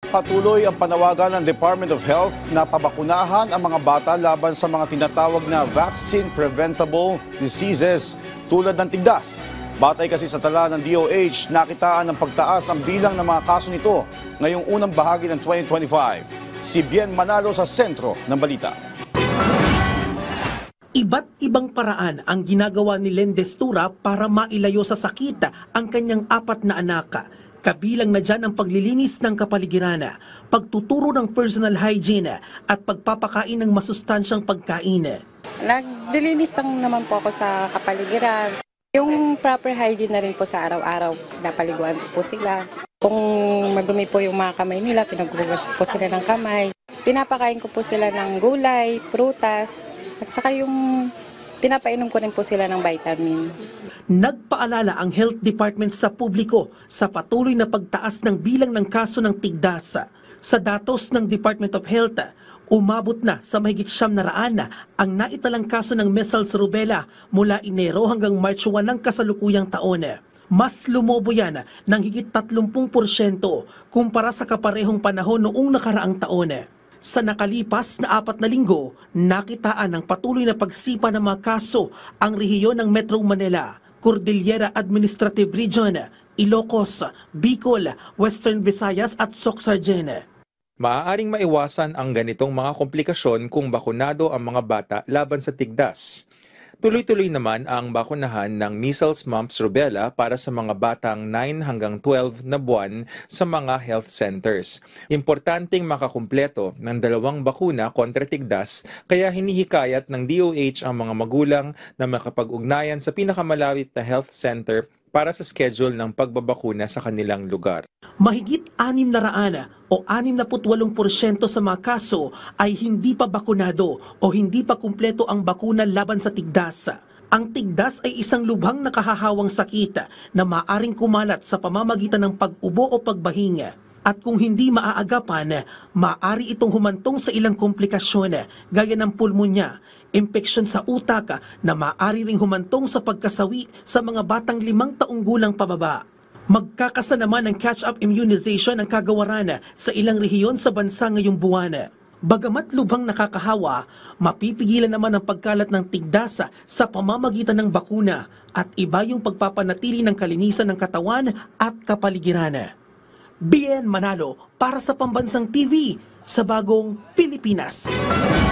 Patuloy ang panawagan ng Department of Health na pabakunahan ang mga bata laban sa mga tinatawag na vaccine-preventable diseases tulad ng tigdas. Batay kasi sa tala ng DOH, nakitaan ng pagtaas ang bilang ng mga kaso nito ngayong unang bahagi ng 2025. Si Bien Manalo sa sentro ng balita. Iba't ibang paraan ang ginagawa ni Len Destura para mailayo sa sakit ang kanyang 4 na anak. Kabilang na dyan ang paglilinis ng kapaligiran, pagtuturo ng personal hygiene at pagpapakain ng masustansyang pagkain. Naglilinis lang naman po ako sa kapaligiran. Yung proper hygiene na rin po sa araw-araw, napaliguan po sila. Kung madumi po yung mga kamay nila, pinaghugas po sila ng kamay. Pinapakain ko po sila ng gulay, prutas, at saka yung pinapainom ko rin po sila ng vitamin. Nagpaalala ang Health Department sa publiko sa patuloy na pagtaas ng bilang ng kaso ng tigdas. Sa datos ng Department of Health, umabot na sa mahigit 900 ang naitalang kaso ng measles rubella mula Enero hanggang March 1 ng kasalukuyang taon. Mas lumobo yan ng higit 30% kumpara sa kaparehong panahon noong nakaraang taon. Sa nakalipas na 4 na linggo, nakitaan ng patuloy na pagsipa ng mga kaso ang rehiyon ng Metro Manila, Cordillera Administrative Region, Ilocos, Bicol, Western Visayas at Soc-Sargen. Maaaring maiwasan ang ganitong mga komplikasyon kung bakunado ang mga bata laban sa tigdas. Tuloy-tuloy naman ang bakunahan ng measles, mumps, rubella para sa mga batang 9 hanggang 12 na buwan sa mga health centers. Importanteng makakumpleto ng 2 bakuna kontra tigdas, kaya hinihikayat ng DOH ang mga magulang na makapag-ugnayan sa pinakamalapit na health center para sa schedule ng pagbabakuna sa kanilang lugar. Mahigit 600 o 68% sa mga kaso ay hindi pa bakunado o hindi pa kumpleto ang bakuna laban sa tigdas. Ang tigdas ay isang lubhang nakahahawang sakit na maaring kumalat sa pamamagitan ng pag-ubo o pagbahinga. At kung hindi maaagapan, maaari itong humantong sa ilang komplikasyon gaya ng pulmonya, impeksyon sa utak na maaari ring humantong sa pagkasawi sa mga batang 5 taong gulang pababa. Magkakasa naman ng catch-up immunization ang kagawaran sa ilang rehiyon sa bansa ngayong buwan. Bagamat lubhang nakakahawa, mapipigilan naman ang pagkalat ng tigdas sa pamamagitan ng bakuna at iba yung pagpapanatili ng kalinisan ng katawan at kapaligiran. Bien Manalo para sa Pambansang TV sa Bagong Pilipinas.